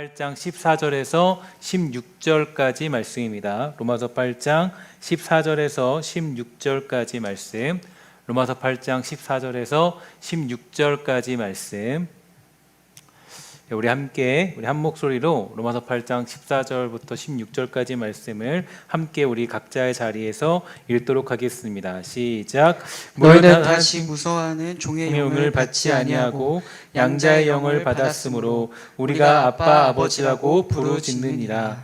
8장 14절에서 16절까지 말씀입니다. 로마서 8장 14절에서 16절까지 말씀. 로마서 8장 14절에서 16절까지 말씀. 우리 함께 우리 한 목소리로 로마서 8장 14절부터 16절까지 말씀을 함께 우리 각자의 자리에서 읽도록 하겠습니다. 시작. 너희는 다시 무서워하는 종의 영을 받지 아니하고 양자의 영을 받았으므로 우리가 아빠 아버지라고 부르짖느니라.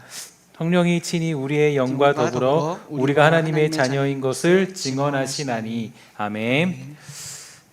성령이 친히 우리의 영과 더불어 우리가 하나님의 자녀인 것을 증언하시나니. 아멘.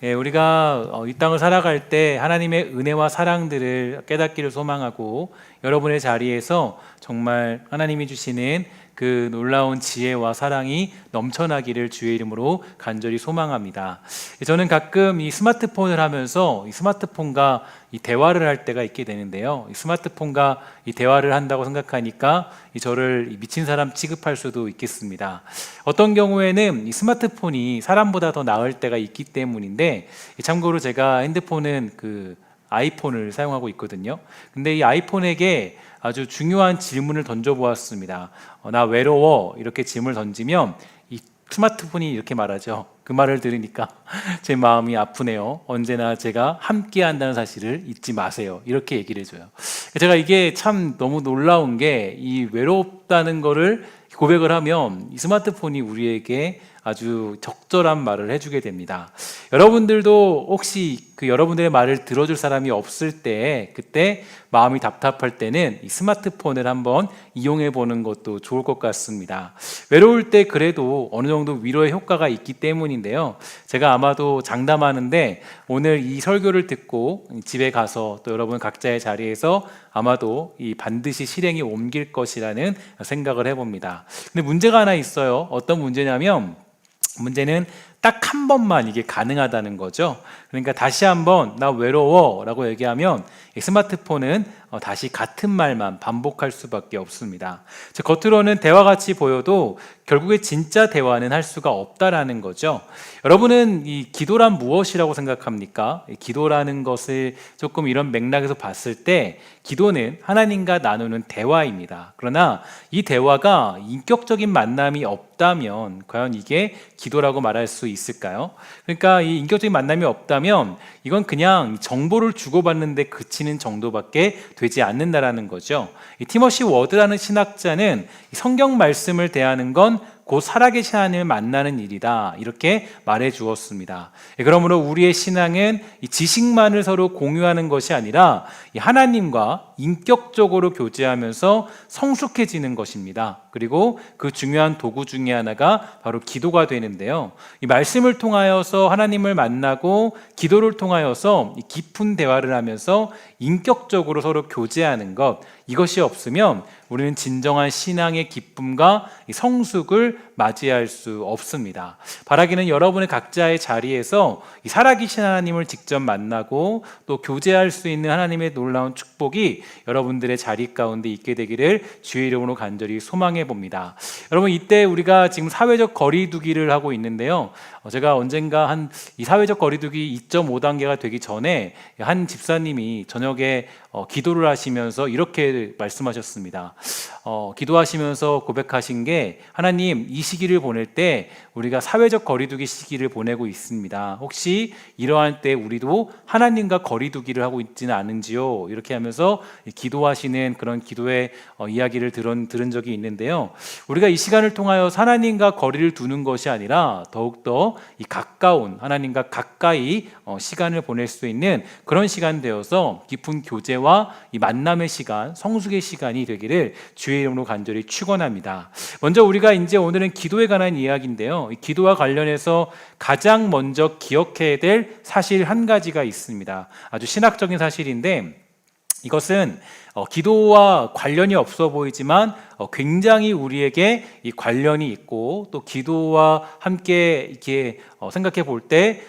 우리가 이 땅을 살아갈 때 하나님의 은혜와 사랑들을 깨닫기를 소망하고 여러분의 자리에서 정말 하나님이 주시는 그 놀라운 지혜와 사랑이 넘쳐나기를 주의 이름으로 간절히 소망합니다. 저는 가끔 이 스마트폰을 하면서 이 스마트폰과 이 대화를 할 때가 있게 되는데요. 이 스마트폰과 이 대화를 한다고 생각하니까 저를 미친 사람 취급할 수도 있겠습니다. 어떤 경우에는 이 스마트폰이 사람보다 더 나을 때가 있기 때문인데, 참고로 제가 핸드폰은 그 아이폰을 사용하고 있거든요. 근데 이 아이폰에게 아주 중요한 질문을 던져보았습니다. 나 외로워, 이렇게 질문을 던지면 이 스마트폰이 이렇게 말하죠. 그 말을 들으니까 제 마음이 아프네요. 언제나 제가 함께 한다는 사실을 잊지 마세요, 이렇게 얘기를 해줘요. 제가 이게 참 너무 놀라운 게, 이 외롭다는 거를 고백을 하면 이 스마트폰이 우리에게 아주 적절한 말을 해주게 됩니다. 여러분들도 혹시 그 여러분들의 말을 들어줄 사람이 없을 때, 그때 마음이 답답할 때는 이 스마트폰을 한번 이용해 보는 것도 좋을 것 같습니다. 외로울 때 그래도 어느 정도 위로의 효과가 있기 때문인데요. 제가 아마도 장담하는데 오늘 이 설교를 듣고 집에 가서 또 여러분 각자의 자리에서 아마도 이 반드시 실행에 옮길 것이라는 생각을 해봅니다. 근데 문제가 하나 있어요. 어떤 문제냐면, 문제는 딱 한 번만 이게 가능하다는 거죠. 그러니까 다시 한번 나 외로워 라고 얘기하면 이 스마트폰은 다시 같은 말만 반복할 수밖에 없습니다. 즉, 겉으로는 대화 같이 보여도 결국에 진짜 대화는 할 수가 없다라는 거죠. 여러분은 이 기도란 무엇이라고 생각합니까? 기도라는 것을 조금 이런 맥락에서 봤을 때 기도는 하나님과 나누는 대화입니다. 그러나 이 대화가 인격적인 만남이 없다면 과연 이게 기도라고 말할 수 있을까요? 그러니까 이 인격적인 만남이 없다면 이건 그냥 정보를 주고받는데 그치는 정도밖에 되지 않는다라는 거죠. 이 티머시 워드라는 신학자는 성경 말씀을 대하는 건 곧 살아계신 하나님을 만나는 일이다, 이렇게 말해 주었습니다. 그러므로 우리의 신앙은 이 지식만을 서로 공유하는 것이 아니라 이 하나님과 인격적으로 교제하면서 성숙해지는 것입니다. 그리고 그 중요한 도구 중에 하나가 바로 기도가 되는데요. 이 말씀을 통하여서 하나님을 만나고 기도를 통하여서 이 깊은 대화를 하면서 인격적으로 서로 교제하는 것, 이것이 없으면 우리는 진정한 신앙의 기쁨과 성숙을 맞이할 수 없습니다. 바라기는 여러분의 각자의 자리에서 이 살아계신 하나님을 직접 만나고 또 교제할 수 있는 하나님의 놀라운 축복이 여러분들의 자리 가운데 있게 되기를 주의 이름으로 간절히 소망해 봅니다. 여러분, 이때 우리가 지금 사회적 거리두기를 하고 있는데요. 제가 언젠가 이 사회적 거리두기 2.5단계가 되기 전에 한 집사님이 저녁에 기도를 하시면서 이렇게 말씀하셨습니다. 기도하시면서 고백하신 게, 하나님, 이 시기를 보낼 때 우리가 사회적 거리두기 시기를 보내고 있습니다. 혹시 이러한 때 우리도 하나님과 거리두기를 하고 있지는 않은지요? 이렇게 하면서 기도하시는 그런 기도의 이야기를 들은 적이 있는데요. 우리가 이 시간을 통하여 하나님과 거리를 두는 것이 아니라 더욱더 이 가까운 하나님과 가까이 시간을 보낼 수 있는 그런 시간 되어서 깊은 교제와 이 만남의 시간, 성숙의 시간이 되기를 주의 이름으로 간절히 축원합니다. 먼저 우리가 이제 오늘은 기도에 관한 이야기인데요. 이 기도와 관련해서 가장 먼저 기억해야 될 사실 한 가지가 있습니다. 아주 신학적인 사실인데, 이것은 기도와 관련이 없어 보이지만 굉장히 우리에게 이 관련이 있고, 또 기도와 함께 이렇게 생각해 볼 때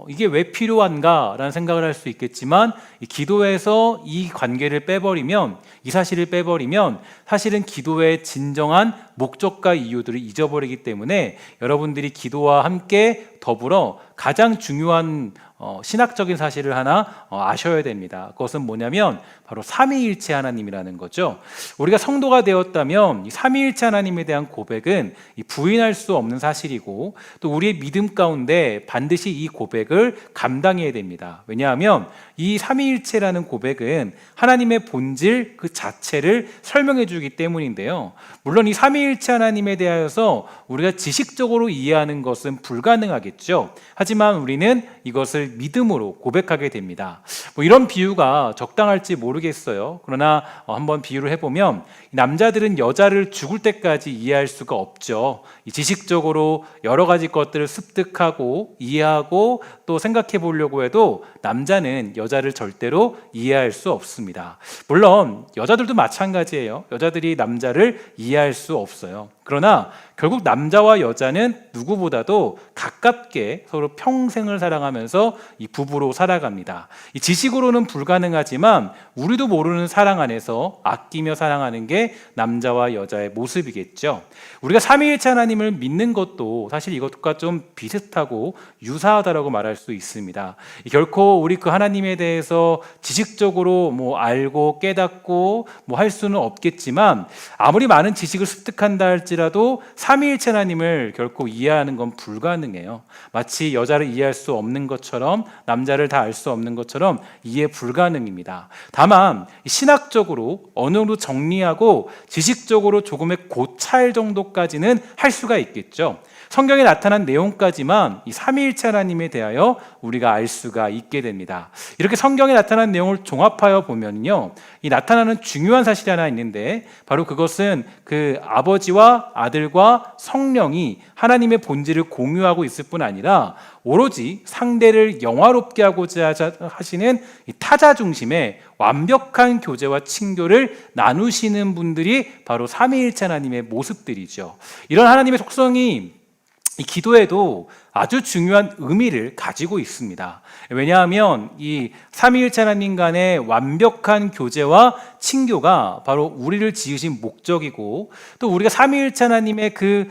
이게 왜 필요한가라는 생각을 할 수 있겠지만, 이 기도에서 이 관계를 빼버리면, 이 사실을 빼버리면 사실은 기도의 진정한 목적과 이유들을 잊어버리기 때문에 여러분들이 기도와 함께 더불어 가장 중요한 신학적인 사실을 하나 아셔야 됩니다. 그것은 뭐냐면 바로 삼위일체 하나님이라는 거죠. 우리가 성도가 되었다면 이 삼위일체 하나님에 대한 고백은 부인할 수 없는 사실이고, 또 우리의 믿음 가운데 반드시 이 고백을 감당해야 됩니다. 왜냐하면 이 삼위일체라는 고백은 하나님의 본질 그 자체를 설명해 주기 때문인데요. 물론 이 삼위일체 하나님에 대하여서 우리가 지식적으로 이해하는 것은 불가능하겠죠. 하지만 우리는 이것을 믿음으로 고백하게 됩니다. 이런 비유가 적당할지 모르겠어요. 그러나 한번 비유를 해보면, 남자들은 여자를 죽을 때까지 이해할 수가 없죠. 지식적으로 여러 가지 것들을 습득하고 이해하고 또 생각해 보려고 해도 남자는 여자를 절대로 이해할 수 없습니다. 물론 여자들도 마찬가지예요. 여자들이 남자를 이해할 수 없어요. 그러나 결국 남자와 여자는 누구보다도 가깝게 서로 평생을 사랑하면서 이 부부로 살아갑니다. 이 지식으로는 불가능하지만 우리도 모르는 사랑 안에서 아끼며 사랑하는 게 남자와 여자의 모습이겠죠. 우리가 삼위일체 하나님을 믿는 것도 사실 이것과 좀 비슷하고 유사하다라고 말할 수 있습니다. 결코 우리 그 하나님에 대해서 지식적으로 알고 깨닫고 할 수는 없겠지만, 아무리 많은 지식을 습득한다 할지라도 삼위일체 하나님을 결코 이해하는 건 불가능해요. 마치 여자를 이해할 수 없는 것처럼, 남자를 다 알 수 없는 것처럼 이해 불가능입니다. 다만 신학적으로 어느 정도 정리하고 지식적으로 조금의 고찰 정도까지는 할 수가 있겠죠. 성경에 나타난 내용까지만 이 삼위일체 하나님에 대하여 우리가 알 수가 있게 됩니다. 이렇게 성경에 나타난 내용을 종합하여 보면요, 이 나타나는 중요한 사실이 하나 있는데, 바로 그것은 그 아버지와 아들과 성령이 하나님의 본질을 공유하고 있을 뿐 아니라 오로지 상대를 영화롭게 하고자 하시는 이 타자 중심의 완벽한 교제와 친교를 나누시는 분들이 바로 삼위일체 하나님의 모습들이죠. 이런 하나님의 속성이 이 기도에도 아주 중요한 의미를 가지고 있습니다. 왜냐하면 이 삼위일체 하나님 간의 완벽한 교제와 친교가 바로 우리를 지으신 목적이고, 또 우리가 삼위일체 하나님의 그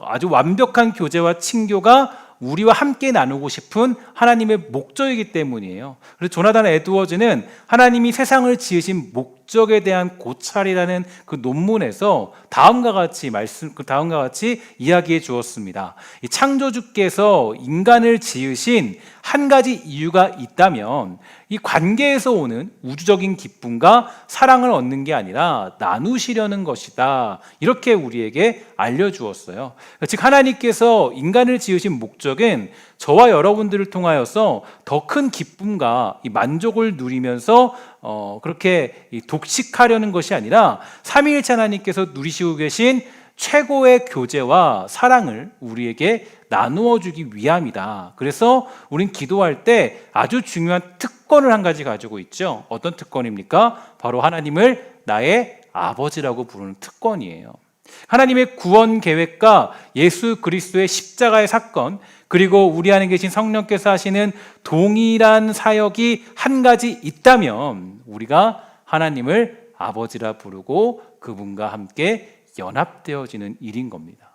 아주 완벽한 교제와 친교가 우리와 함께 나누고 싶은 하나님의 목적이기 때문이에요. 그래서 조나단 에드워즈는 하나님이 세상을 지으신 목적에 대한 고찰이라는 그 논문에서 다음과 같이 이야기해 주었습니다. 이 창조주께서 인간을 지으신 한 가지 이유가 있다면 이 관계에서 오는 우주적인 기쁨과 사랑을 얻는 게 아니라 나누시려는 것이다. 이렇게 우리에게 알려주었어요. 즉 하나님께서 인간을 지으신 목적은 저와 여러분들을 통하여서 더 큰 기쁨과 이 만족을 누리면서 그렇게 독식하려는 것이 아니라 삼위일체 하나님께서 누리시고 계신 최고의 교제와 사랑을 우리에게 나누어 주기 위함이다. 그래서 우린 기도할 때 아주 중요한 특권을 한 가지 가지고 있죠. 어떤 특권입니까? 바로 하나님을 나의 아버지라고 부르는 특권이에요. 하나님의 구원 계획과 예수 그리스도의 십자가의 사건, 그리고 우리 안에 계신 성령께서 하시는 동일한 사역이 한 가지 있다면 우리가 하나님을 아버지라 부르고 그분과 함께 연합되어지는 일인 겁니다.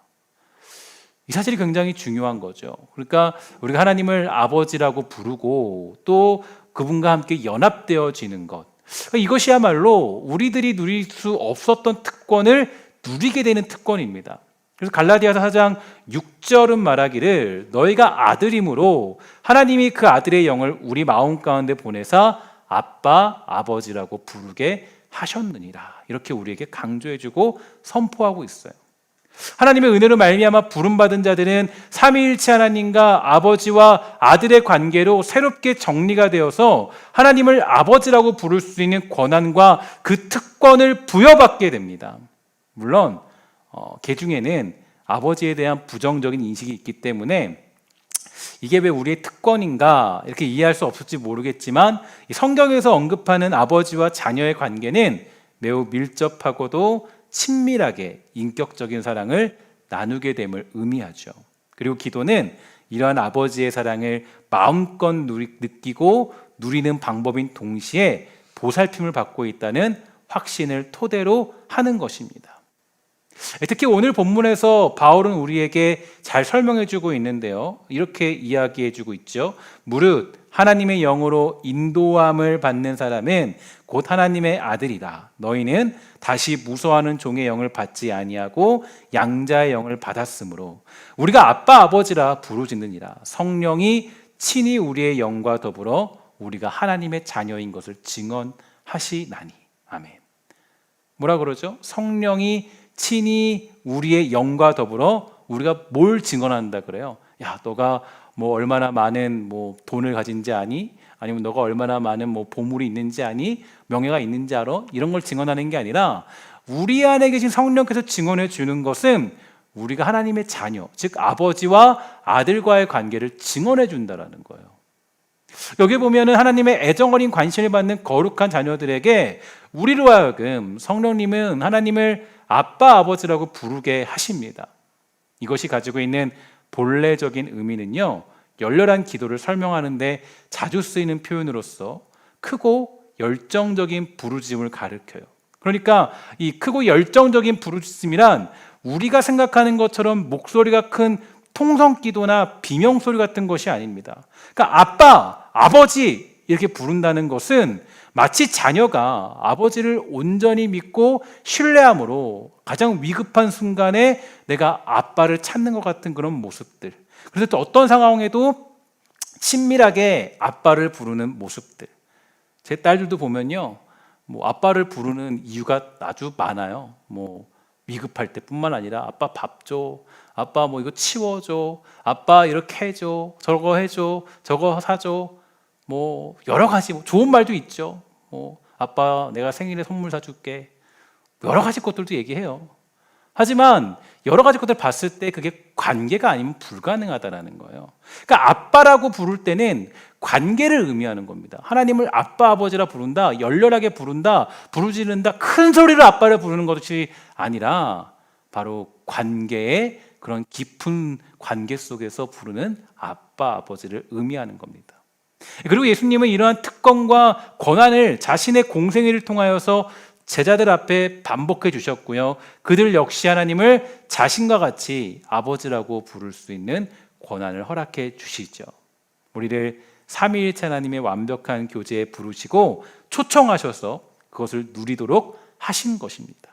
이 사실이 굉장히 중요한 거죠. 그러니까 우리가 하나님을 아버지라고 부르고 또 그분과 함께 연합되어지는 것, 이것이야말로 우리들이 누릴 수 없었던 특권을 누리게 되는 특권입니다. 그래서 갈라디아서 4장 6절은 말하기를 너희가 아들임으로 하나님이 그 아들의 영을 우리 마음 가운데 보내사 아빠, 아버지라고 부르게 하셨느니라. 이렇게 우리에게 강조해주고 선포하고 있어요. 하나님의 은혜로 말미암아 부름받은 자들은 삼위일체 하나님과 아버지와 아들의 관계로 새롭게 정리가 되어서 하나님을 아버지라고 부를 수 있는 권한과 그 특권을 부여받게 됩니다. 물론 개 중에는 아버지에 대한 부정적인 인식이 있기 때문에 이게 왜 우리의 특권인가 이렇게 이해할 수 없을지 모르겠지만, 성경에서 언급하는 아버지와 자녀의 관계는 매우 밀접하고도 친밀하게 인격적인 사랑을 나누게 됨을 의미하죠. 그리고 기도는 이러한 아버지의 사랑을 마음껏 느끼고 누리는 방법인 동시에 보살핌을 받고 있다는 확신을 토대로 하는 것입니다. 특히 오늘 본문에서 바울은 우리에게 잘 설명해주고 있는데요. 이렇게 이야기해주고 있죠. 무릇 하나님의 영으로 인도함을 받는 사람은 곧 하나님의 아들이다. 너희는 다시 무서워하는 종의 영을 받지 아니하고 양자의 영을 받았으므로 우리가 아빠 아버지라 부르짖느니라. 성령이 친히 우리의 영과 더불어 우리가 하나님의 자녀인 것을 증언하시나니. 아멘. 뭐라 그러죠? 성령이 친히 우리의 영과 더불어 우리가 뭘 증언한다 그래요? 야, 너가 뭐 얼마나 많은 뭐 돈을 가진지 아니? 아니면 너가 얼마나 많은 뭐 보물이 있는지 아니? 명예가 있는지 알아? 이런 걸 증언하는 게 아니라 우리 안에 계신 성령께서 증언해 주는 것은 우리가 하나님의 자녀, 즉 아버지와 아들과의 관계를 증언해 준다라는 거예요. 여기 보면은 하나님의 애정 어린 관심을 받는 거룩한 자녀들에게 우리로 하여금 성령님은 하나님을 아빠 아버지라고 부르게 하십니다. 이것이 가지고 있는 본래적인 의미는요, 열렬한 기도를 설명하는데 자주 쓰이는 표현으로서 크고 열정적인 부르짖음을 가리켜요. 그러니까 이 크고 열정적인 부르짖음이란 우리가 생각하는 것처럼 목소리가 큰 통성기도나 비명소리 같은 것이 아닙니다. 그러니까 아빠, 아버지 이렇게 부른다는 것은 마치 자녀가 아버지를 온전히 믿고 신뢰함으로 가장 위급한 순간에 내가 아빠를 찾는 것 같은 그런 모습들. 그래서 또 어떤 상황에도 친밀하게 아빠를 부르는 모습들. 제 딸들도 보면요, 뭐 아빠를 부르는 이유가 아주 많아요. 뭐 위급할 때뿐만 아니라 아빠 밥 줘, 아빠 뭐 이거 치워줘, 아빠 이렇게 해줘, 저거 해줘, 저거 사줘, 뭐 여러 가지 뭐 좋은 말도 있죠. 뭐 아빠 내가 생일에 선물 사줄게, 여러 가지 것들도 얘기해요. 하지만 여러 가지 것들을 봤을 때 그게 관계가 아니면 불가능하다라는 거예요. 그러니까 아빠라고 부를 때는 관계를 의미하는 겁니다. 하나님을 아빠 아버지라 부른다, 열렬하게 부른다, 부르짖는다, 큰 소리로 아빠를 부르는 것이 아니라 바로 관계의 그런 깊은 관계 속에서 부르는 아빠 아버지를 의미하는 겁니다. 그리고 예수님은 이러한 특권과 권한을 자신의 공생애를 통하여서 제자들 앞에 반복해 주셨고요. 그들 역시 하나님을 자신과 같이 아버지라고 부를 수 있는 권한을 허락해 주시죠. 우리를 삼위일체 하나님의 완벽한 교제에 부르시고 초청하셔서 그것을 누리도록 하신 것입니다.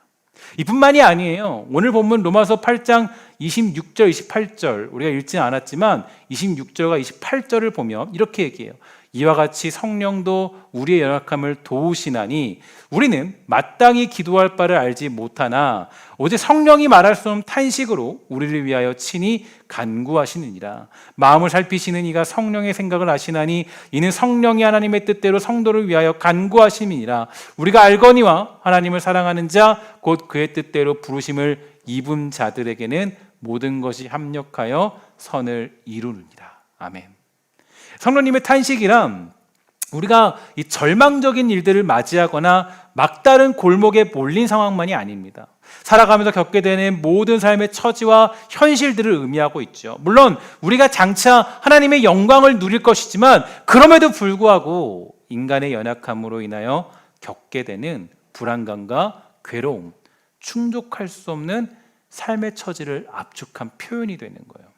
이뿐만이 아니에요. 오늘 본문 로마서 8장 26절, 28절 우리가 읽지는 않았지만 26절과 28절을 보면 이렇게 얘기해요. 이와 같이 성령도 우리의 연약함을 도우시나니 우리는 마땅히 기도할 바를 알지 못하나 오직 성령이 말할 수 없는 탄식으로 우리를 위하여 친히 간구하시느니라. 마음을 살피시는 이가 성령의 생각을 아시나니 이는 성령이 하나님의 뜻대로 성도를 위하여 간구하심이니라. 우리가 알거니와 하나님을 사랑하는 자 곧 그의 뜻대로 부르심을 입은 자들에게는 모든 것이 합력하여 선을 이루느니라. 아멘. 성령님의 탄식이란 우리가 이 절망적인 일들을 맞이하거나 막다른 골목에 몰린 상황만이 아닙니다. 살아가면서 겪게 되는 모든 삶의 처지와 현실들을 의미하고 있죠. 물론 우리가 장차 하나님의 영광을 누릴 것이지만 그럼에도 불구하고 인간의 연약함으로 인하여 겪게 되는 불안감과 괴로움, 충족할 수 없는 삶의 처지를 압축한 표현이 되는 거예요.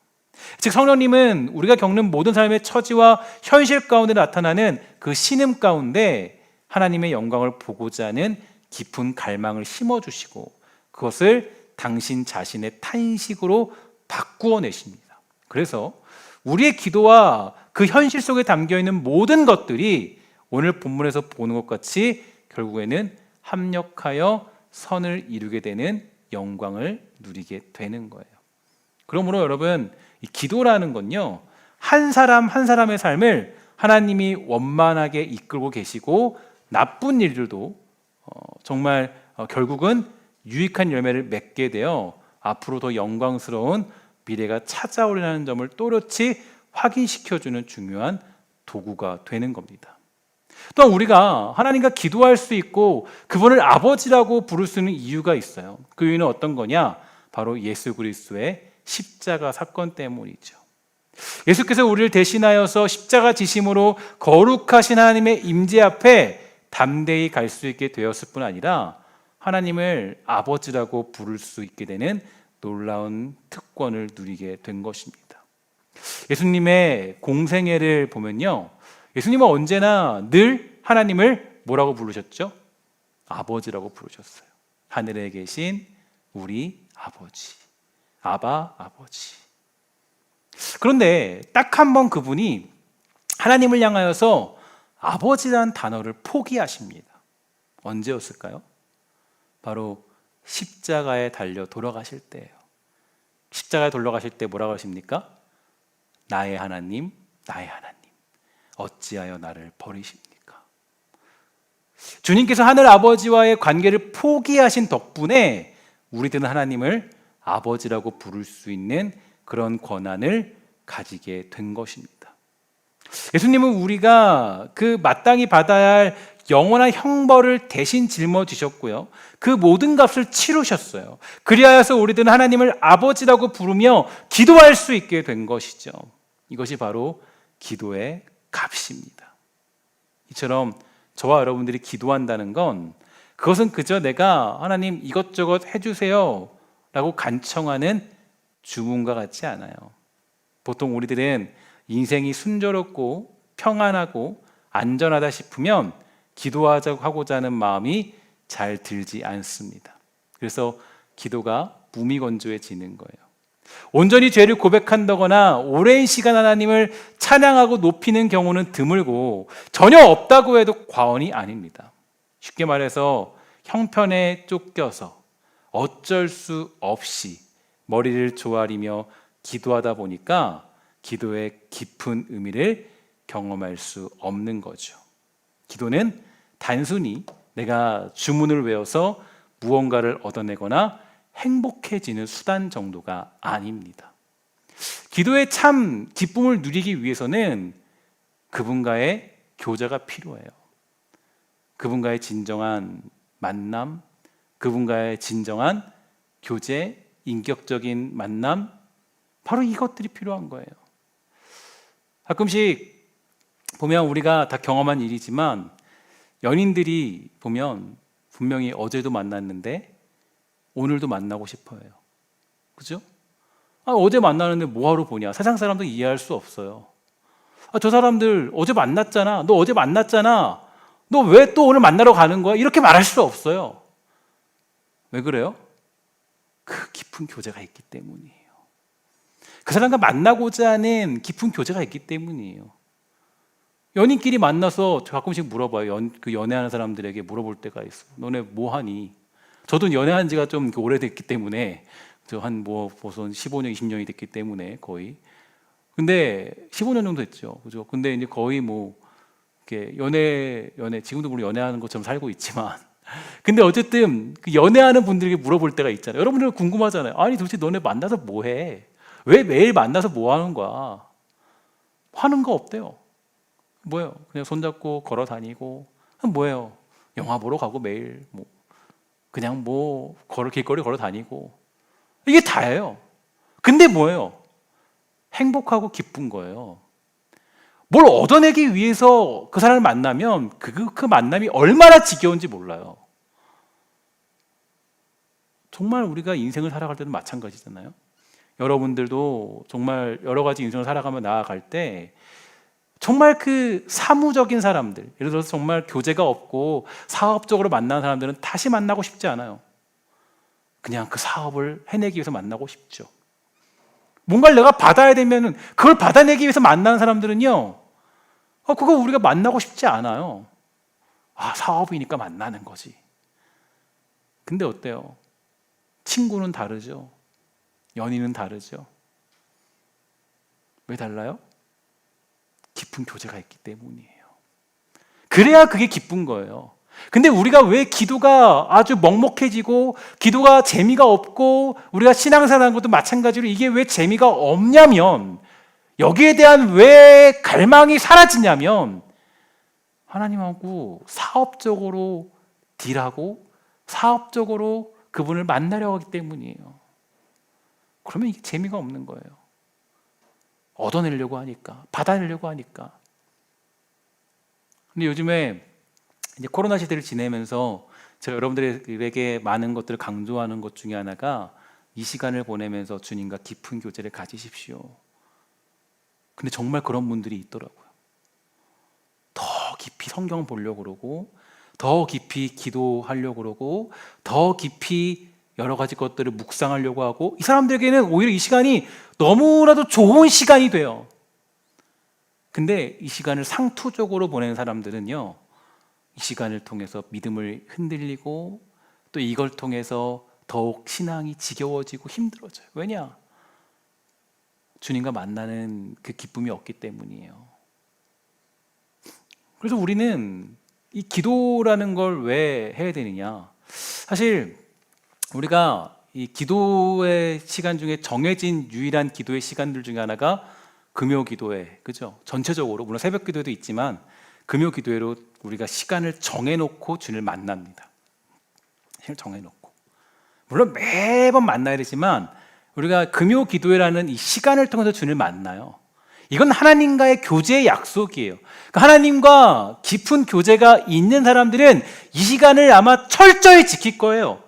즉 성령님은 우리가 겪는 모든 삶의 처지와 현실 가운데 나타나는 그 신음 가운데 하나님의 영광을 보고자 하는 깊은 갈망을 심어주시고 그것을 당신 자신의 탄식으로 바꾸어 내십니다. 그래서 우리의 기도와 그 현실 속에 담겨있는 모든 것들이 오늘 본문에서 보는 것 같이 결국에는 합력하여 선을 이루게 되는 영광을 누리게 되는 거예요. 그러므로 여러분 이 기도라는 건요, 한 사람 한 사람의 삶을 하나님이 원만하게 이끌고 계시고 나쁜 일들도 정말 결국은 유익한 열매를 맺게 되어 앞으로 더 영광스러운 미래가 찾아오리라는 점을 또렷이 확인시켜주는 중요한 도구가 되는 겁니다. 또한 우리가 하나님과 기도할 수 있고 그분을 아버지라고 부를 수 있는 이유가 있어요. 그 이유는 어떤 거냐? 바로 예수 그리스도의 십자가 사건 때문이죠. 예수께서 우리를 대신하여서 십자가 지심으로 거룩하신 하나님의 임재 앞에 담대히 갈 수 있게 되었을 뿐 아니라 하나님을 아버지라고 부를 수 있게 되는 놀라운 특권을 누리게 된 것입니다. 예수님의 공생애를 보면요, 예수님은 언제나 늘 하나님을 뭐라고 부르셨죠? 아버지라고 부르셨어요. 하늘에 계신 우리 아버지, 아바 아버지. 그런데 딱 한 번 그분이 하나님을 향하여서 아버지라는 단어를 포기하십니다. 언제였을까요? 바로 십자가에 달려 돌아가실 때예요. 십자가에 돌아가실 때 뭐라고 하십니까? 나의 하나님, 나의 하나님, 어찌하여 나를 버리십니까? 주님께서 하늘 아버지와의 관계를 포기하신 덕분에 우리들은 하나님을 아버지라고 부를 수 있는 그런 권한을 가지게 된 것입니다. 예수님은 우리가 그 마땅히 받아야 할 영원한 형벌을 대신 짊어지셨고요, 그 모든 값을 치르셨어요. 그리하여서 우리들은 하나님을 아버지라고 부르며 기도할 수 있게 된 것이죠. 이것이 바로 기도의 값입니다. 이처럼 저와 여러분들이 기도한다는 건, 그것은 그저 내가 하나님 이것저것 해주세요 라고 간청하는 주문과 같지 않아요. 보통 우리들은 인생이 순조롭고 평안하고 안전하다 싶으면 기도하자고 하고자 하는 마음이 잘 들지 않습니다. 그래서 기도가 무미건조해지는 거예요. 온전히 죄를 고백한다거나 오랜 시간 하나님을 찬양하고 높이는 경우는 드물고 전혀 없다고 해도 과언이 아닙니다. 쉽게 말해서 형편에 쫓겨서 어쩔 수 없이 머리를 조아리며 기도하다 보니까 기도의 깊은 의미를 경험할 수 없는 거죠. 기도는 단순히 내가 주문을 외워서 무언가를 얻어내거나 행복해지는 수단 정도가 아닙니다. 기도의 참 기쁨을 누리기 위해서는 그분과의 교제가 필요해요. 그분과의 진정한 만남, 그분과의 진정한 교제, 인격적인 만남, 바로 이것들이 필요한 거예요. 가끔씩 보면 우리가 다 경험한 일이지만 연인들이 보면 분명히 어제도 만났는데 오늘도 만나고 싶어 해요. 그죠? 어제 만나는데 뭐하러 보냐? 세상 사람도 이해할 수 없어요. 저 사람들 어제 만났잖아. 너 어제 만났잖아. 너 왜 또 오늘 만나러 가는 거야? 이렇게 말할 수 없어요. 왜 그래요? 그 깊은 교제가 있기 때문이에요. 그 사람과 만나고자 하는 깊은 교제가 있기 때문이에요. 연인끼리 만나서 가끔씩 물어봐요. 연애하는 사람들에게 물어볼 때가 있어. 너네 뭐 하니? 저도 연애한 지가 좀 오래됐기 때문에, 벌써 15년, 20년이 됐기 때문에 거의. 근데 15년 정도 됐죠. 그죠? 근데 이제 거의 이렇게 연애, 지금도 물론 연애하는 것처럼 살고 있지만, 근데 어쨌든 그 연애하는 분들에게 물어볼 때가 있잖아요. 여러분들 궁금하잖아요. 아니 도대체 너네 만나서 뭐 해? 왜 매일 만나서 뭐 하는 거야? 하는 거 없대요. 뭐예요? 그냥 손잡고 걸어 다니고, 뭐예요? 영화 보러 가고 매일 그냥 길거리 걸어 다니고, 이게 다예요. 근데 뭐예요? 행복하고 기쁜 거예요. 뭘 얻어내기 위해서 그 사람을 만나면 그 만남이 얼마나 지겨운지 몰라요. 정말 우리가 인생을 살아갈 때도 마찬가지잖아요. 여러분들도 정말 여러 가지 인생을 살아가며 나아갈 때 정말 그 사무적인 사람들, 예를 들어서 정말 교제가 없고 사업적으로 만나는 사람들은 다시 만나고 싶지 않아요. 그냥 그 사업을 해내기 위해서 만나고 싶죠. 뭔가를 내가 받아야 되면 그걸 받아내기 위해서 만나는 사람들은요, 그거 우리가 만나고 싶지 않아요. 사업이니까 만나는 거지. 근데 어때요? 친구는 다르죠. 연인은 다르죠. 왜 달라요? 깊은 교제가 있기 때문이에요. 그래야 그게 기쁜 거예요. 근데 우리가 왜 기도가 아주 먹먹해지고 기도가 재미가 없고, 우리가 신앙생활하는 것도 마찬가지로 이게 왜 재미가 없냐면, 여기에 대한 왜 갈망이 사라지냐면, 하나님하고 사업적으로 딜하고 사업적으로 그분을 만나려고 하기 때문이에요. 그러면 이게 재미가 없는 거예요. 얻어내려고 하니까, 받아내려고 하니까. 근데 요즘에 이제 코로나 시대를 지내면서 제가 여러분들에게 많은 것들을 강조하는 것 중에 하나가 이 시간을 보내면서 주님과 깊은 교제를 가지십시오. 근데 정말 그런 분들이 있더라고요. 더 깊이 성경 보려고 그러고, 더 깊이 기도하려고 그러고, 더 깊이 여러 가지 것들을 묵상하려고 하고, 이 사람들에게는 오히려 이 시간이 너무나도 좋은 시간이 돼요. 근데 이 시간을 상투적으로 보내는 사람들은요, 이 시간을 통해서 믿음을 흔들리고 또 이걸 통해서 더욱 신앙이 지겨워지고 힘들어져요. 왜냐? 주님과 만나는 그 기쁨이 없기 때문이에요. 그래서 우리는 이 기도라는 걸 왜 해야 되느냐? 사실 우리가 이 기도의 시간 중에 정해진 유일한 기도의 시간들 중에 하나가 금요 기도회, 그죠? 전체적으로 물론 새벽 기도도 있지만 금요 기도회로 우리가 시간을 정해놓고 주님을 만납니다. 시간을 정해놓고 물론 매번 만나야 되지만 우리가 금요 기도회라는 이 시간을 통해서 주님을 만나요. 이건 하나님과의 교제의 약속이에요. 그러니까 하나님과 깊은 교제가 있는 사람들은 이 시간을 아마 철저히 지킬 거예요.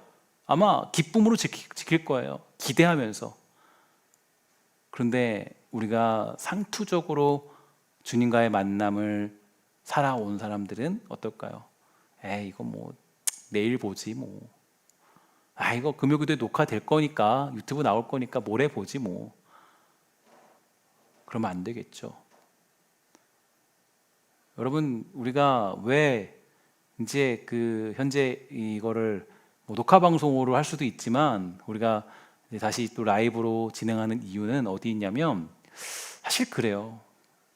아마 기쁨으로 지킬 거예요. 기대하면서. 그런데 우리가 상투적으로 주님과의 만남을 살아온 사람들은 어떨까요? 이거 뭐 내일 보지 뭐. 이거 금요기도에 녹화될 거니까 유튜브 나올 거니까 모레 보지 뭐. 그러면 안 되겠죠. 여러분, 우리가 왜 이제 그 현재 이거를 뭐 녹화 방송으로 할 수도 있지만 우리가 이제 다시 또 라이브로 진행하는 이유는 어디 있냐면 사실 그래요.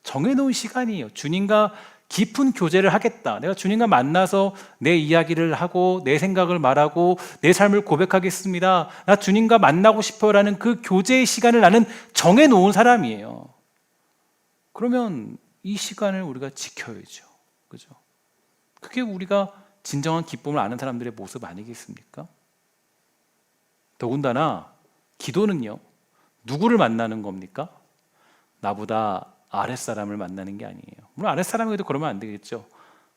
정해놓은 시간이에요. 주님과 깊은 교제를 하겠다. 내가 주님과 만나서 내 이야기를 하고 내 생각을 말하고 내 삶을 고백하겠습니다. 나 주님과 만나고 싶어라는 그 교제의 시간을 나는 정해놓은 사람이에요. 그러면 이 시간을 우리가 지켜야죠. 그죠? 그게 우리가 진정한 기쁨을 아는 사람들의 모습 아니겠습니까? 더군다나 기도는요, 누구를 만나는 겁니까? 나보다 아랫사람을 만나는 게 아니에요. 물론 아랫사람에게도 그러면 안 되겠죠.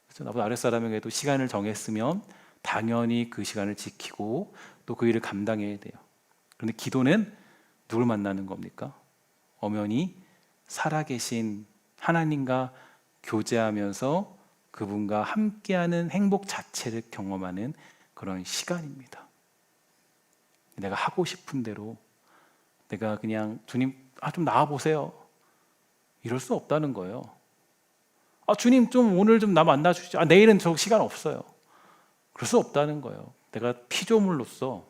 그렇죠? 나보다 아랫사람에게도 시간을 정했으면 당연히 그 시간을 지키고 또 그 일을 감당해야 돼요. 그런데 기도는 누굴 만나는 겁니까? 엄연히 살아계신 하나님과 교제하면서 그분과 함께하는 행복 자체를 경험하는 그런 시간입니다. 내가 하고 싶은 대로 내가 그냥 주님 좀 나와보세요 이럴 수 없다는 거예요. 주님 좀 오늘 좀 나 만나주시죠. 내일은 저 시간 없어요. 그럴 수 없다는 거예요. 내가 피조물로서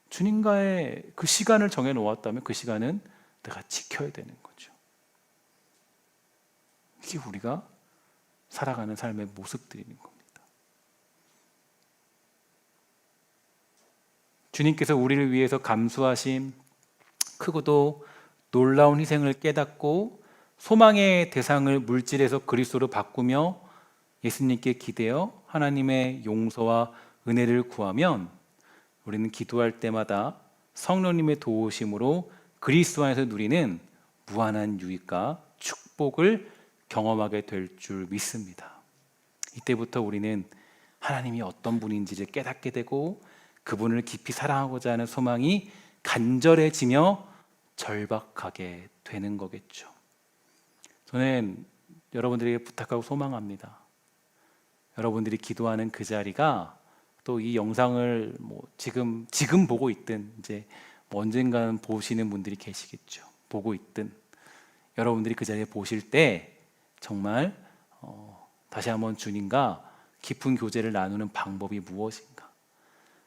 주님과의 그 시간을 정해놓았다면 그 시간은 내가 지켜야 되는 거죠. 이게 우리가 살아가는 삶의 모습들인 겁니다. 주님께서 우리를 위해서 감수하신 크고도 놀라운 희생을 깨닫고 소망의 대상을 물질에서 그리스도로 바꾸며 예수님께 기대어 하나님의 용서와 은혜를 구하면 우리는 기도할 때마다 성령님의 도우심으로 그리스도 안에서 누리는 무한한 유익과 축복을 경험하게 될 줄 믿습니다. 이때부터 우리는 하나님이 어떤 분인지를 깨닫게 되고 그분을 깊이 사랑하고자 하는 소망이 간절해지며 절박하게 되는 거겠죠. 저는 여러분들에게 부탁하고 소망합니다. 여러분들이 기도하는 그 자리가 또 이 영상을 뭐 지금 보고 있든 이제 언젠가는 보시는 분들이 계시겠죠. 보고 있든 여러분들이 그 자리에 보실 때 정말 다시 한번 주님과 깊은 교제를 나누는 방법이 무엇인가?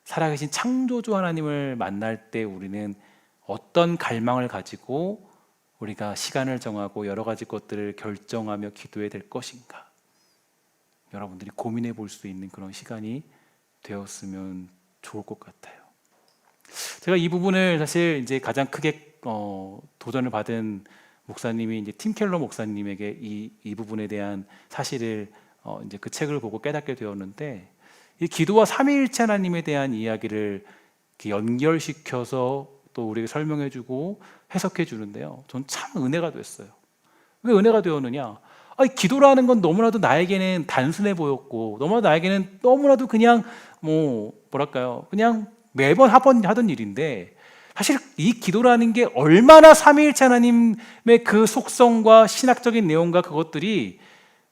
살아계신 창조주 하나님을 만날 때 우리는 어떤 갈망을 가지고 우리가 시간을 정하고 여러 가지 것들을 결정하며 기도해야 될 것인가? 여러분들이 고민해 볼 수 있는 그런 시간이 되었으면 좋을 것 같아요. 제가 이 부분을 사실 이제 가장 크게 도전을 받은 목사님이 이제 팀 켈러 목사님에게 이 부분에 대한 사실을 이제 그 책을 보고 깨닫게 되었는데 이 기도와 삼위일체 하나님에 대한 이야기를 이렇게 연결시켜서 또 우리에게 설명해주고 해석해 주는데요. 전 참 은혜가 됐어요. 왜 은혜가 되었느냐? 기도라는 건 너무나도 나에게는 단순해 보였고 너무나도 나에게는 너무나도 그냥 뭐랄까요, 그냥 매번 하던 일인데, 사실 이 기도라는 게 얼마나 삼위일체 하나님의 그 속성과 신학적인 내용과 그것들이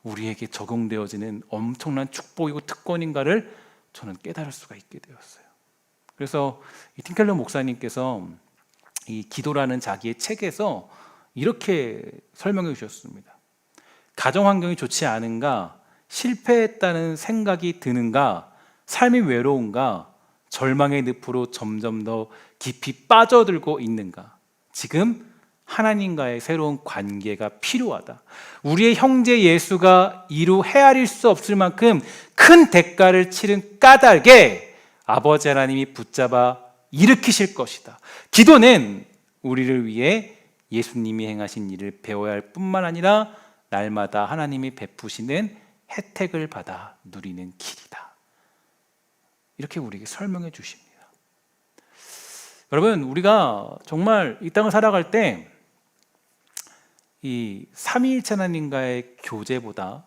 우리에게 적용되어지는 엄청난 축복이고 특권인가를 저는 깨달을 수가 있게 되었어요. 그래서 이 팀켈러 목사님께서 이 기도라는 자기의 책에서 이렇게 설명해 주셨습니다. 가정 환경이 좋지 않은가, 실패했다는 생각이 드는가, 삶이 외로운가, 절망의 늪으로 점점 더 깊이 빠져들고 있는가, 지금 하나님과의 새로운 관계가 필요하다. 우리의 형제 예수가 이루 헤아릴 수 없을 만큼 큰 대가를 치른 까닭에 아버지 하나님이 붙잡아 일으키실 것이다. 기도는 우리를 위해 예수님이 행하신 일을 배워야 할 뿐만 아니라 날마다 하나님이 베푸시는 혜택을 받아 누리는 길이다. 이렇게 우리에게 설명해 주십니다. 여러분, 우리가 정말 이 땅을 살아갈 때 이 삼위일체 하나님과의 교제보다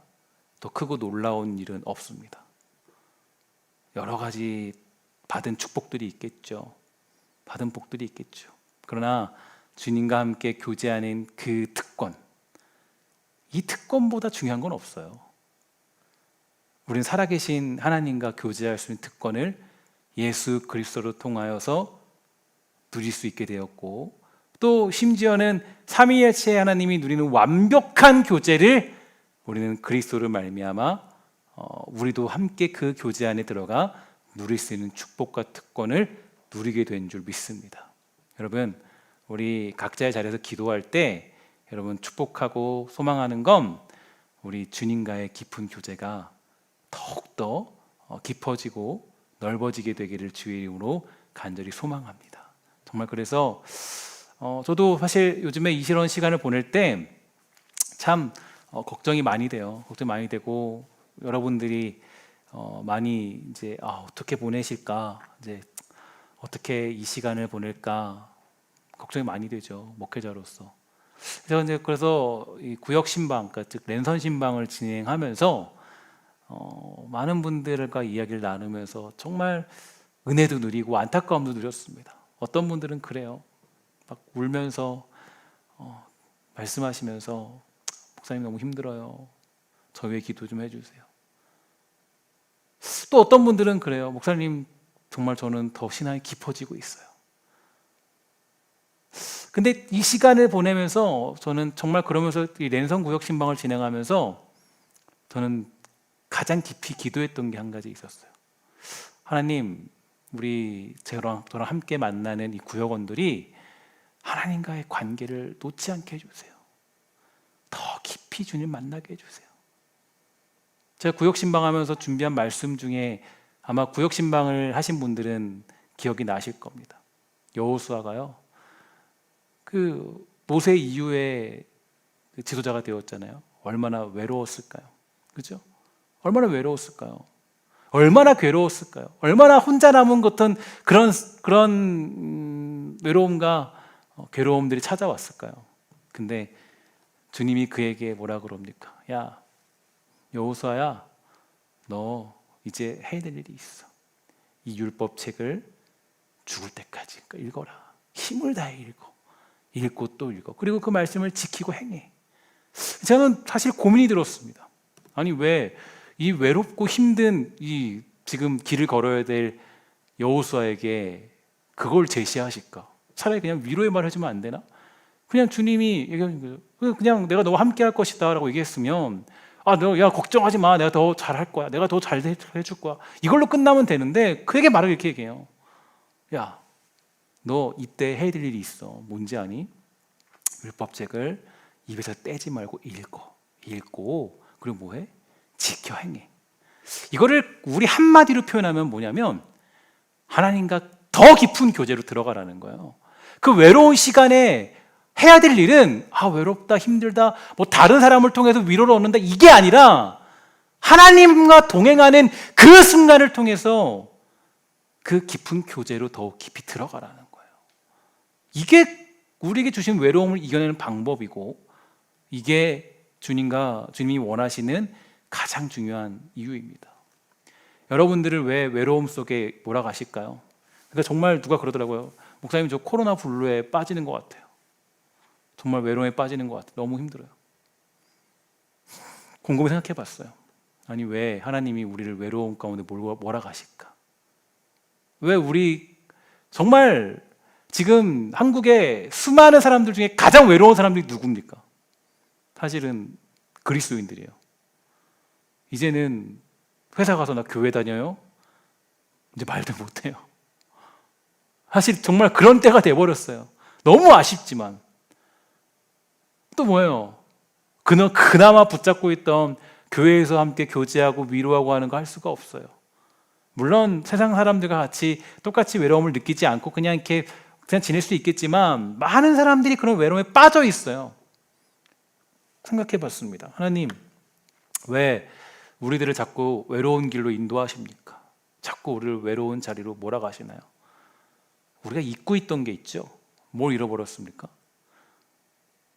더 크고 놀라운 일은 없습니다. 여러 가지 받은 축복들이 있겠죠. 받은 복들이 있겠죠. 그러나 주님과 함께 교제하는 그 특권, 이 특권보다 중요한 건 없어요. 우리는 살아계신 하나님과 교제할 수 있는 특권을 예수 그리스도로 통하여서 누릴 수 있게 되었고, 또 심지어는 삼위일체 하나님이 누리는 완벽한 교제를 우리는 그리스도를 말미암아 우리도 함께 그 교제 안에 들어가 누릴 수 있는 축복과 특권을 누리게 된 줄 믿습니다. 여러분, 우리 각자의 자리에서 기도할 때 여러분 축복하고 소망하는 건 우리 주님과의 깊은 교제가 더욱더 깊어지고 넓어지게 되기를 주의 이름으로 간절히 소망합니다. 정말 그래서 저도 사실 요즘에 이런 시간을 보낼 때 참 걱정이 많이 돼요. 걱정이 많이 되고, 여러분들이 많이 이제 어떻게 보내실까, 이제 어떻게 이 시간을 보낼까 걱정이 많이 되죠, 목회자로서. 제가 이제 그래서 이 구역 신방, 그러니까 즉 랜선 신방을 진행하면서 많은 분들과 이야기를 나누면서 정말 은혜도 누리고 안타까움도 누렸습니다. 어떤 분들은 그래요. 막 울면서 말씀하시면서 목사님 너무 힘들어요. 저 위해 기도 좀 해주세요. 또 어떤 분들은 그래요. 목사님 정말 저는 더 신앙이 깊어지고 있어요. 근데 이 시간을 보내면서 저는 정말 그러면서 이 랜선 구역 신방을 진행하면서 저는 가장 깊이 기도했던 게 한 가지 있었어요. 하나님, 우리 저랑 함께 만나는 이 구역원들이 하나님과의 관계를 놓지 않게 해주세요. 더 깊이 주님 만나게 해주세요. 제가 구역신방하면서 준비한 말씀 중에 아마 구역신방을 하신 분들은 기억이 나실 겁니다. 여호수아가요, 그 모세 이후에 지도자가 되었잖아요. 얼마나 외로웠을까요? 그죠? 얼마나 외로웠을까요? 얼마나 괴로웠을까요? 얼마나 혼자 남은 것은 그런 외로움과 괴로움들이 찾아왔을까요? 근데 주님이 그에게 뭐라 그럽니까? 야, 여호수아야, 너 이제 해야 될 일이 있어. 이 율법책을 죽을 때까지 읽어라. 힘을 다해 읽고 또 읽어. 그리고 그 말씀을 지키고 행해. 저는 사실 고민이 들었습니다. 아니, 왜 이 외롭고 힘든 이 지금 길을 걸어야 될 여호수아에게 그걸 제시하실까? 차라리 그냥 위로의 말 해주면 안 되나? 그냥 주님이 그냥 내가 너와 함께 할 것이다 라고 얘기했으면, 너 야 걱정하지 마, 내가 더 잘할 거야, 내가 더 잘 해줄 거야, 이걸로 끝나면 되는데 그에게 말을 이렇게 얘기해요. 야, 너 이때 해야 될 일이 있어. 뭔지 아니? 율법책을 입에서 떼지 말고 읽고 그리고 뭐해? 지켜 행해. 이거를 우리 한마디로 표현하면 뭐냐면 하나님과 더 깊은 교제로 들어가라는 거예요. 그 외로운 시간에 해야 될 일은 외롭다, 힘들다, 뭐 다른 사람을 통해서 위로를 얻는다, 이게 아니라 하나님과 동행하는 그 순간을 통해서 그 깊은 교제로 더욱 깊이 들어가라는 거예요. 이게 우리에게 주신 외로움을 이겨내는 방법이고, 이게 주님이 원하시는 가장 중요한 이유입니다. 여러분들을 왜 외로움 속에 몰아가실까요? 그러니까 정말 누가 그러더라고요. 목사님, 저 코로나 블루에 빠지는 것 같아요. 정말 외로움에 빠지는 것 같아요. 너무 힘들어요. 곰곰이 생각해 봤어요. 아니, 왜 하나님이 우리를 외로움 가운데 몰아가실까? 왜 우리 정말 지금 한국의 수많은 사람들 중에 가장 외로운 사람들이 누굽니까? 사실은 그리스도인들이에요. 이제는 회사 가서 나 교회 다녀요? 이제 말도 못해요. 사실 정말 그런 때가 돼버렸어요. 너무 아쉽지만. 또 뭐예요? 그나마 붙잡고 있던 교회에서 함께 교제하고 위로하고 하는 거 할 수가 없어요. 물론 세상 사람들과 같이 똑같이 외로움을 느끼지 않고 그냥 이렇게 그냥 지낼 수 있겠지만 많은 사람들이 그런 외로움에 빠져 있어요. 생각해 봤습니다. 하나님, 왜 우리들을 자꾸 외로운 길로 인도하십니까? 자꾸 우리를 외로운 자리로 몰아가시나요? 우리가 잊고 있던 게 있죠. 뭘 잃어버렸습니까?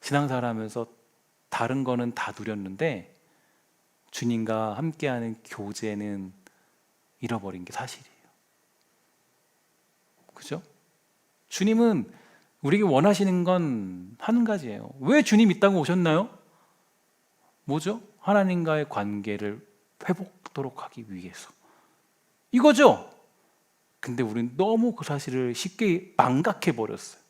신앙생활 하면서 다른 거는 다 누렸는데 주님과 함께하는 교제는 잃어버린 게 사실이에요. 그죠? 주님은 우리에게 원하시는 건 한 가지예요. 왜 주님 이 땅에 오셨나요? 뭐죠? 하나님과의 관계를 회복하도록 하기 위해서. 이거죠? 근데 우리는 너무 그 사실을 쉽게 망각해버렸어요.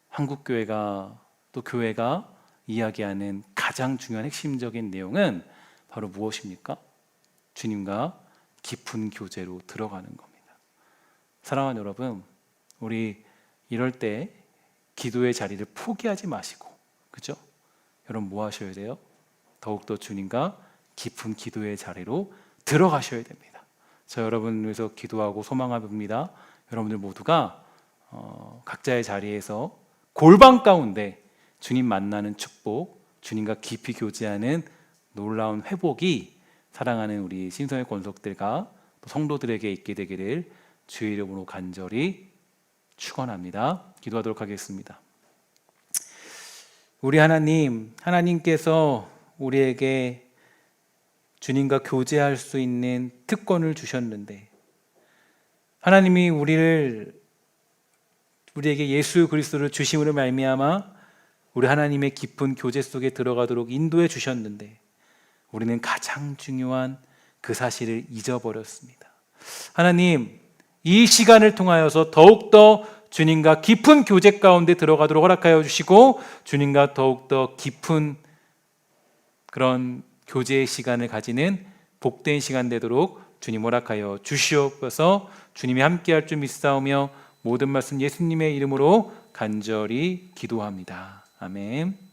한국교회가 또 교회가 이야기하는 가장 중요한 핵심적인 내용은 바로 무엇입니까? 주님과 깊은 교제로 들어가는 겁니다. 사랑하는 여러분, 우리 이럴 때 기도의 자리를 포기하지 마시고, 그죠? 여러분 뭐 하셔야 돼요? 더욱더 주님과 깊은 기도의 자리로 들어가셔야 됩니다. 저 여러분을 위해서 기도하고 소망합니다. 여러분들 모두가 각자의 자리에서 골방 가운데 주님 만나는 축복, 주님과 깊이 교제하는 놀라운 회복이 사랑하는 우리 신성의 권속들과 또 성도들에게 있게 되기를 주의 이름으로 간절히 축원합니다. 기도하도록 하겠습니다. 우리 하나님께서 우리에게 주님과 교제할 수 있는 특권을 주셨는데, 하나님이 우리에게 예수 그리스도를 주심으로 말미암아 우리 하나님의 깊은 교제 속에 들어가도록 인도해 주셨는데 우리는 가장 중요한 그 사실을 잊어버렸습니다. 하나님, 이 시간을 통하여서 더욱더 주님과 깊은 교제 가운데 들어가도록 허락하여 주시고 주님과 더욱더 깊은 그런 교제의 시간을 가지는 복된 시간 되도록 주님 허락하여 주시옵소서. 주님이 함께할 줄 믿사오며 모든 말씀 예수님의 이름으로 간절히 기도합니다. 아멘.